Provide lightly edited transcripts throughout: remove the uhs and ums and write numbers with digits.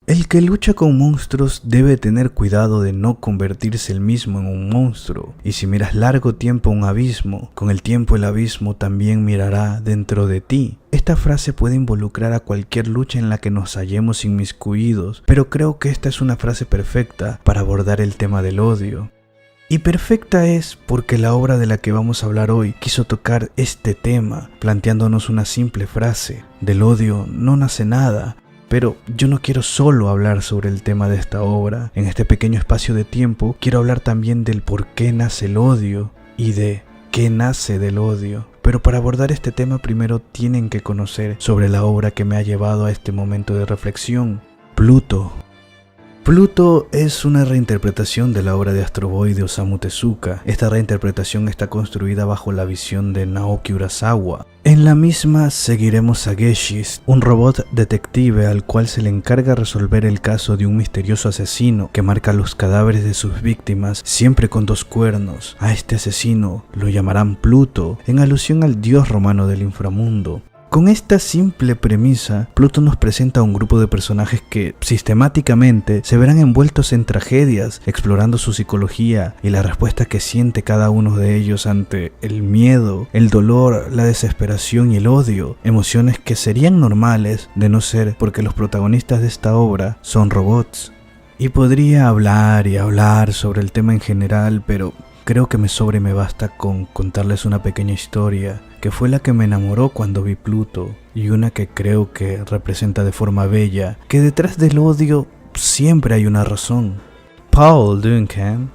El que lucha con monstruos debe tener cuidado de no convertirse él mismo en un monstruo. Y si miras largo tiempo un abismo, con el tiempo el abismo también mirará dentro de ti. Esta frase puede involucrar a cualquier lucha en la que nos hallemos inmiscuidos, pero creo que esta es una frase perfecta para abordar el tema del odio. Y perfecta es porque la obra de la que vamos a hablar hoy quiso tocar este tema, planteándonos una simple frase: del odio no nace nada. Pero yo no quiero solo hablar sobre el tema de esta obra. En este pequeño espacio de tiempo quiero hablar también del por qué nace el odio y de qué nace del odio. Pero para abordar este tema primero tienen que conocer sobre la obra que me ha llevado a este momento de reflexión: Pluto. Pluto es una reinterpretación de la obra de Astro Boy de Osamu Tezuka. Esta reinterpretación está construida bajo la visión de Naoki Urasawa. En la misma seguiremos a Geshis, un robot detective al cual se le encarga resolver el caso de un misterioso asesino que marca los cadáveres de sus víctimas, siempre con 2 cuernos. A este asesino lo llamarán Pluto, en alusión al dios romano del inframundo. Con esta simple premisa, Pluto nos presenta a un grupo de personajes que sistemáticamente se verán envueltos en tragedias, explorando su psicología y la respuesta que siente cada uno de ellos ante el miedo, el dolor, la desesperación y el odio, emociones que serían normales de no ser porque los protagonistas de esta obra son robots. Y podría hablar y hablar sobre el tema en general, pero creo que me sobra y me basta con contarles una pequeña historia que fue la que me enamoró cuando vi Pluto, y una que creo que representa de forma bella que detrás del odio siempre hay una razón. Paul Duncan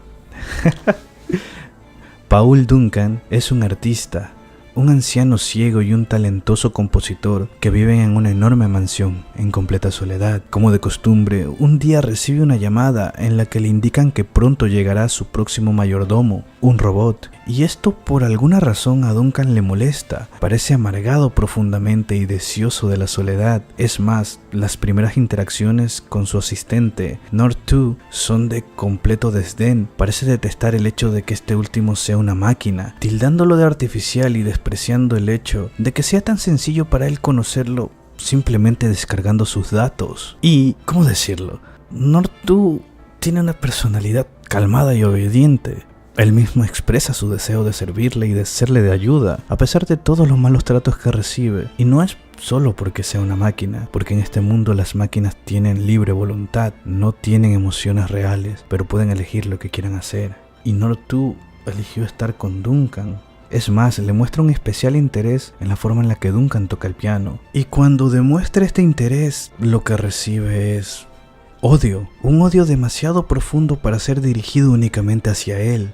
Paul Duncan es un artista, un anciano ciego y un talentoso compositor que viven en una enorme mansión en completa soledad. Como de costumbre, un día recibe una llamada en la que le indican que pronto llegará su próximo mayordomo, un robot, y esto por alguna razón a Duncan le molesta. Parece amargado profundamente y deseoso de la soledad. Es más, las primeras interacciones con su asistente, Nord 2, son de completo desdén. Parece detestar el hecho de que este último sea una máquina, tildándolo de artificial y despreciando el hecho de que sea tan sencillo para él conocerlo simplemente descargando sus datos. Y, ¿cómo decirlo? Nord 2 tiene una personalidad calmada y obediente. Él mismo expresa su deseo de servirle y de serle de ayuda, a pesar de todos los malos tratos que recibe. Y no es solo porque sea una máquina, porque en este mundo las máquinas tienen libre voluntad, no tienen emociones reales, pero pueden elegir lo que quieran hacer. Y Nord 2 eligió estar con Duncan. Es más, le muestra un especial interés en la forma en la que Duncan toca el piano. Y cuando demuestra este interés, lo que recibe es odio. Un odio demasiado profundo para ser dirigido únicamente hacia él.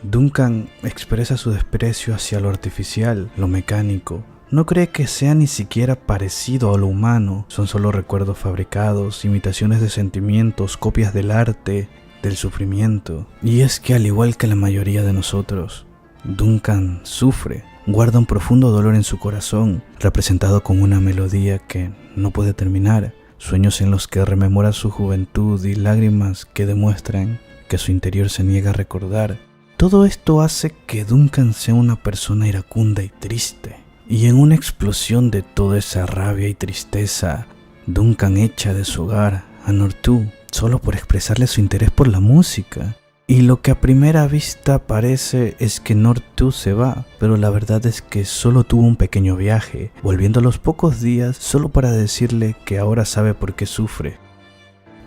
Duncan expresa su desprecio hacia lo artificial, lo mecánico. No cree que sea ni siquiera parecido a lo humano. Son solo recuerdos fabricados, imitaciones de sentimientos, copias del arte, del sufrimiento. Y es que al igual que la mayoría de nosotros, Duncan sufre, guarda un profundo dolor en su corazón, representado con una melodía que no puede terminar, sueños en los que rememora su juventud y lágrimas que demuestran que su interior se niega a recordar. Todo esto hace que Duncan sea una persona iracunda y triste. Y en una explosión de toda esa rabia y tristeza, Duncan echa de su hogar a Nord 2 solo por expresarle su interés por la música. Y lo que a primera vista parece es que Nord 2 se va, pero la verdad es que solo tuvo un pequeño viaje, volviendo a los pocos días solo para decirle que ahora sabe por qué sufre.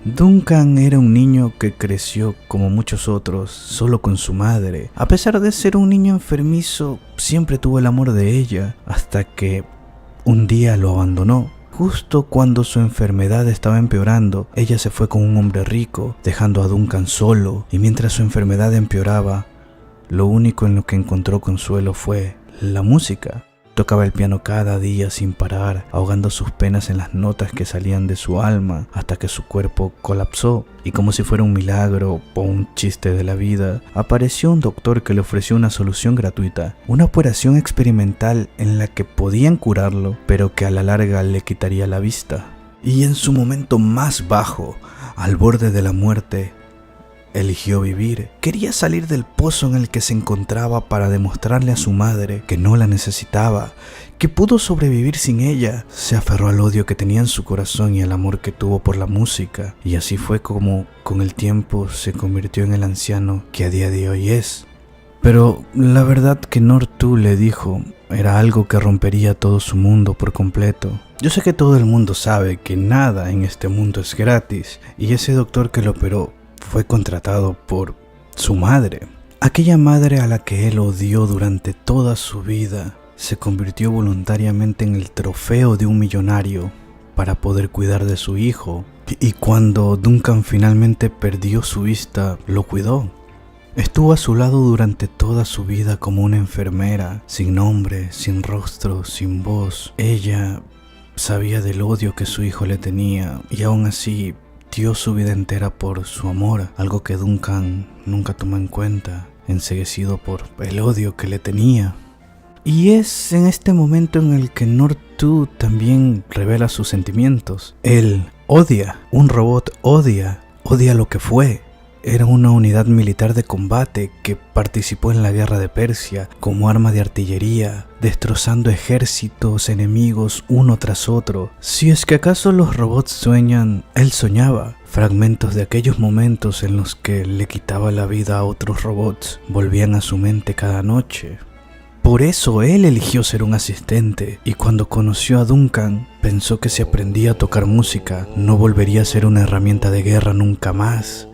Duncan era un niño que creció como muchos otros, solo con su madre. A pesar de ser un niño enfermizo, siempre tuvo el amor de ella, hasta que un día lo abandonó. Justo cuando su enfermedad estaba empeorando, ella se fue con un hombre rico, dejando a Duncan solo, y mientras su enfermedad empeoraba, lo único en lo que encontró consuelo fue la música. Tocaba el piano cada día sin parar, ahogando sus penas en las notas que salían de su alma, hasta que su cuerpo colapsó, y como si fuera un milagro o un chiste de la vida, apareció un doctor que le ofreció una solución gratuita, una operación experimental en la que podían curarlo, pero que a la larga le quitaría la vista. Y en su momento más bajo, al borde de la muerte, eligió vivir. Quería salir del pozo en el que se encontraba para demostrarle a su madre que no la necesitaba, que pudo sobrevivir sin ella. Se aferró al odio que tenía en su corazón y al amor que tuvo por la música, y así fue como con el tiempo se convirtió en el anciano que a día de hoy es. Pero la verdad que Nortu le dijo era algo que rompería todo su mundo por completo. Yo sé que todo el mundo sabe que nada en este mundo es gratis, y ese doctor que lo operó fue contratado por su madre. Aquella madre a la que él odió durante toda su vida se convirtió voluntariamente en el trofeo de un millonario para poder cuidar de su hijo. Y cuando Duncan finalmente perdió su vista, lo cuidó. Estuvo a su lado durante toda su vida como una enfermera, sin nombre, sin rostro, sin voz. Ella sabía del odio que su hijo le tenía y aún así dio su vida entera por su amor, algo que Duncan nunca tomó en cuenta, enceguecido por el odio que le tenía. Y es en este momento en el que Nortu también revela sus sentimientos. Él odia, un robot odia lo que fue. Era una unidad militar de combate que participó en la guerra de Persia como arma de artillería, destrozando ejércitos enemigos uno tras otro. Si es que acaso los robots sueñan, él soñaba. Fragmentos de aquellos momentos en los que le quitaba la vida a otros robots volvían a su mente cada noche. Por eso él eligió ser un asistente, y cuando conoció a Duncan, pensó que si aprendía a tocar música, no volvería a ser una herramienta de guerra nunca más.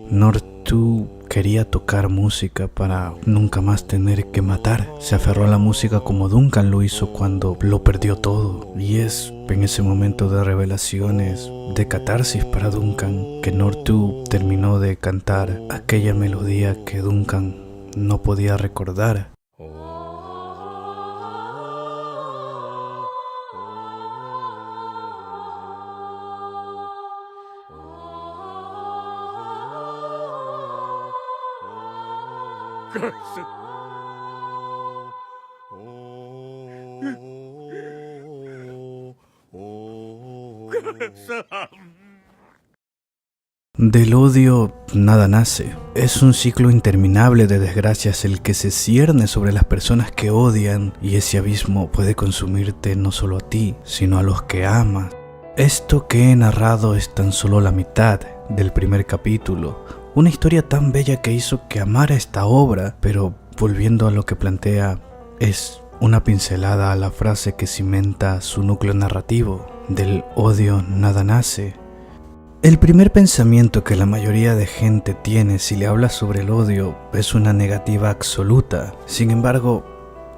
Nortu quería tocar música para nunca más tener que matar. Se aferró a la música como Duncan lo hizo cuando lo perdió todo. Y es en ese momento de revelaciones, de catarsis para Duncan, que Nortu terminó de cantar aquella melodía que Duncan no podía recordar. Del odio nada nace. Es un ciclo interminable de desgracias el que se cierne sobre las personas que odian, y ese abismo puede consumirte no solo a ti, sino a los que amas. Esto que he narrado es tan solo la mitad del primer capítulo. Una historia tan bella que hizo que amara esta obra, pero volviendo a lo que plantea, es una pincelada a la frase que cimenta su núcleo narrativo: del odio nada nace. El primer pensamiento que la mayoría de gente tiene si le habla sobre el odio es una negativa absoluta. Sin embargo,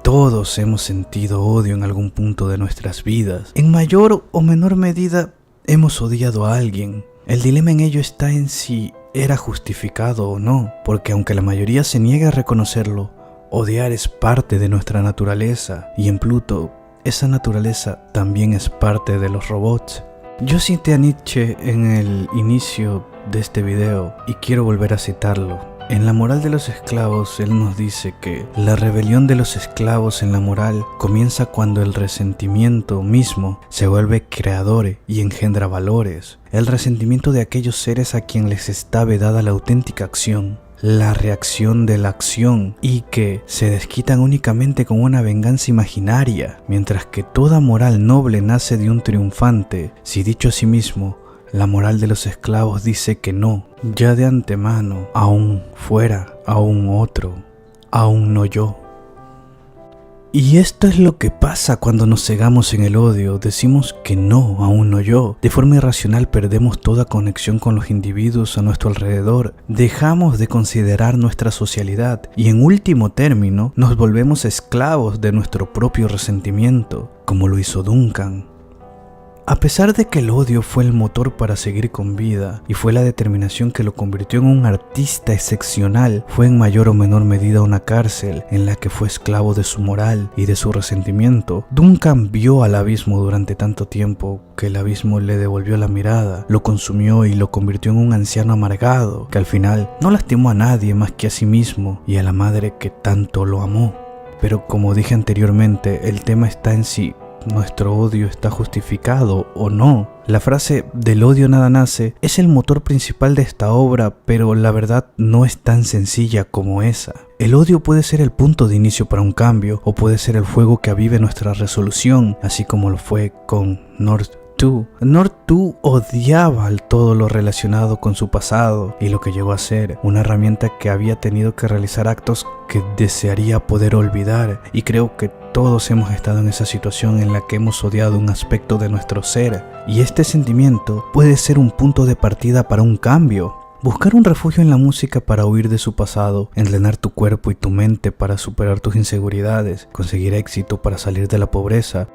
todos hemos sentido odio en algún punto de nuestras vidas. En mayor o menor medida hemos odiado a alguien. El dilema en ello está en si era justificado o no, porque aunque la mayoría se niega a reconocerlo, odiar es parte de nuestra naturaleza, y en Pluto, esa naturaleza también es parte de los robots. Yo cité a Nietzsche en el inicio de este video y quiero volver a citarlo. En La moral de los esclavos, él nos dice que la rebelión de los esclavos en la moral comienza cuando el resentimiento mismo se vuelve creador y engendra valores. El resentimiento de aquellos seres a quien les está vedada la auténtica acción, la reacción de la acción, y que se desquitan únicamente con una venganza imaginaria, mientras que toda moral noble nace de un triunfante. Si dicho a sí mismo, la moral de los esclavos dice que no, ya de antemano, aún fuera, aún otro, aún no yo. Y esto es lo que pasa cuando nos cegamos en el odio, decimos que no, aún no yo. De forma irracional perdemos toda conexión con los individuos a nuestro alrededor, dejamos de considerar nuestra socialidad y en último término nos volvemos esclavos de nuestro propio resentimiento, como lo hizo Duncan. A pesar de que el odio fue el motor para seguir con vida y fue la determinación que lo convirtió en un artista excepcional, fue en mayor o menor medida una cárcel en la que fue esclavo de su moral y de su resentimiento. Duncan vio al abismo durante tanto tiempo que el abismo le devolvió la mirada, lo consumió y lo convirtió en un anciano amargado que al final no lastimó a nadie más que a sí mismo y a la madre que tanto lo amó. Pero como dije anteriormente, el tema está en si nuestro odio está justificado o no. La frase "del odio nada nace" es el motor principal de esta obra, pero la verdad no es tan sencilla como esa. El odio puede ser el punto de inicio para un cambio, o puede ser el fuego que avive nuestra resolución, así como lo fue con North 2. North 2 odiaba todo lo relacionado con su pasado y lo que llegó a ser, una herramienta que había tenido que realizar actos que desearía poder olvidar, y creo que todos hemos estado en esa situación en la que hemos odiado un aspecto de nuestro ser, y este sentimiento puede ser un punto de partida para un cambio. Buscar un refugio en la música para huir de su pasado, entrenar tu cuerpo y tu mente para superar tus inseguridades, conseguir éxito para salir de la pobreza.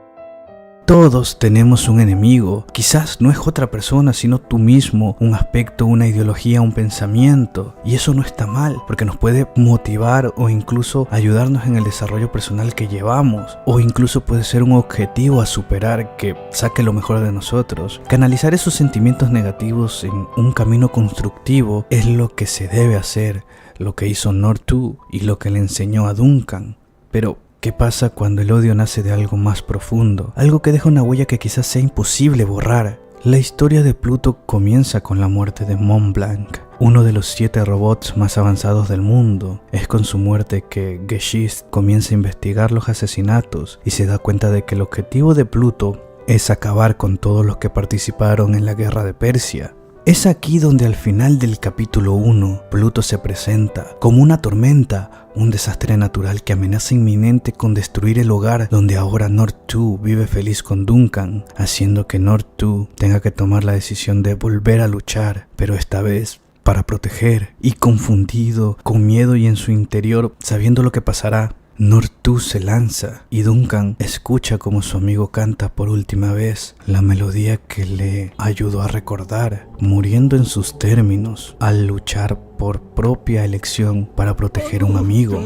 Todos tenemos un enemigo, quizás no es otra persona sino tú mismo, un aspecto, una ideología, un pensamiento, y eso no está mal porque nos puede motivar o incluso ayudarnos en el desarrollo personal que llevamos, o incluso puede ser un objetivo a superar que saque lo mejor de nosotros. Canalizar esos sentimientos negativos en un camino constructivo es lo que se debe hacer, lo que hizo North 2 y lo que le enseñó a Duncan. Pero ¿qué pasa cuando el odio nace de algo más profundo? Algo que deja una huella que quizás sea imposible borrar. La historia de Pluto comienza con la muerte de Mont Blanc, uno de los 7 robots más avanzados del mundo. Es con su muerte que Geschist comienza a investigar los asesinatos y se da cuenta de que el objetivo de Pluto es acabar con todos los que participaron en la guerra de Persia. Es aquí donde al final del capítulo 1, Pluto se presenta como una tormenta, un desastre natural que amenaza inminente con destruir el hogar donde ahora North 2 vive feliz con Duncan, haciendo que North 2 tenga que tomar la decisión de volver a luchar, pero esta vez para proteger. Y confundido, con miedo y en su interior, sabiendo lo que pasará, North 2 se lanza y Duncan escucha como su amigo canta por última vez la melodía que le ayudó a recordar, muriendo en sus términos al luchar por propia elección para proteger a un amigo.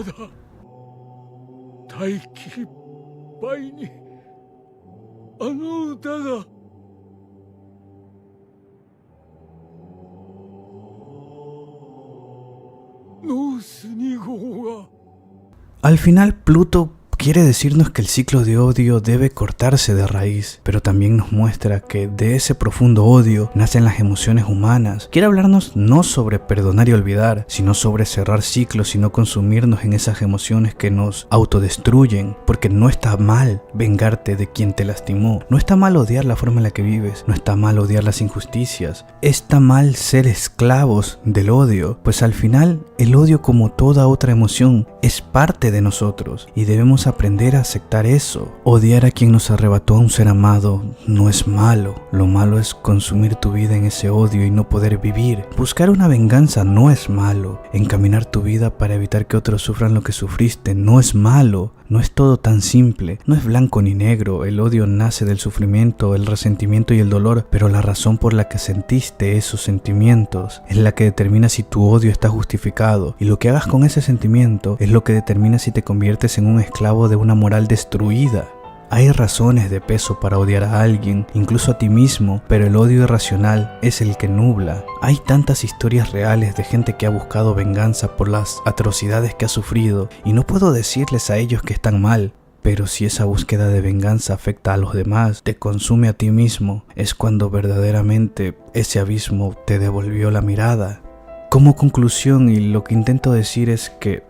Al final, Pluto quiere decirnos que el ciclo de odio debe cortarse de raíz, pero también nos muestra que de ese profundo odio nacen las emociones humanas. Quiere hablarnos no sobre perdonar y olvidar, sino sobre cerrar ciclos y no consumirnos en esas emociones que nos autodestruyen, porque no está mal vengarte de quien te lastimó, no está mal odiar la forma en la que vives, no está mal odiar las injusticias, está mal ser esclavos del odio, pues al final el odio, como toda otra emoción, es parte de nosotros y debemos aprender a aceptar eso. Odiar a quien nos arrebató a un ser amado no es malo. Lo malo es consumir tu vida en ese odio y no poder vivir. Buscar una venganza no es malo. Encaminar tu vida para evitar que otros sufran lo que sufriste no es malo. No es todo tan simple, no es blanco ni negro. El odio nace del sufrimiento, el resentimiento y el dolor, pero la razón por la que sentiste esos sentimientos es la que determina si tu odio está justificado, y lo que hagas con ese sentimiento es lo que determina si te conviertes en un esclavo de una moral destruida. Hay razones de peso para odiar a alguien, incluso a ti mismo, pero el odio irracional es el que nubla. Hay tantas historias reales de gente que ha buscado venganza por las atrocidades que ha sufrido, y no puedo decirles a ellos que están mal, pero si esa búsqueda de venganza afecta a los demás, te consume a ti mismo, es cuando verdaderamente ese abismo te devolvió la mirada. Como conclusión, y lo que intento decir es que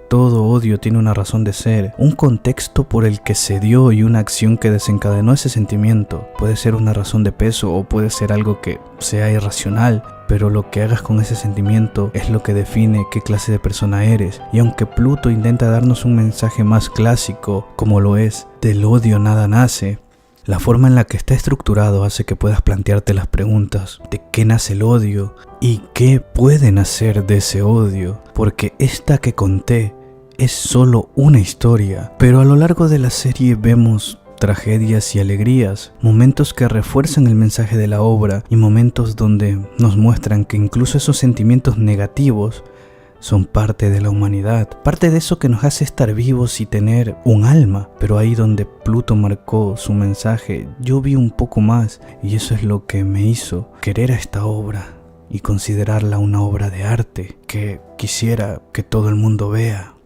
todo odio tiene una razón de ser, un contexto por el que se dio y una acción que desencadenó ese sentimiento. Puede ser una razón de peso o puede ser algo que sea irracional, pero lo que hagas con ese sentimiento es lo que define qué clase de persona eres. Y aunque Pluto intenta darnos un mensaje más clásico, como lo es, del odio nada nace, la forma en la que está estructurado hace que puedas plantearte las preguntas de qué nace el odio y qué puede nacer de ese odio, porque esta que conté es solo una historia, pero a lo largo de la serie vemos tragedias y alegrías, momentos que refuerzan el mensaje de la obra y momentos donde nos muestran que incluso esos sentimientos negativos son parte de la humanidad, parte de eso que nos hace estar vivos y tener un alma. Pero ahí donde Pluto marcó su mensaje, yo vi un poco más, y eso es lo que me hizo querer a esta obra y considerarla una obra de arte que quisiera que todo el mundo vea.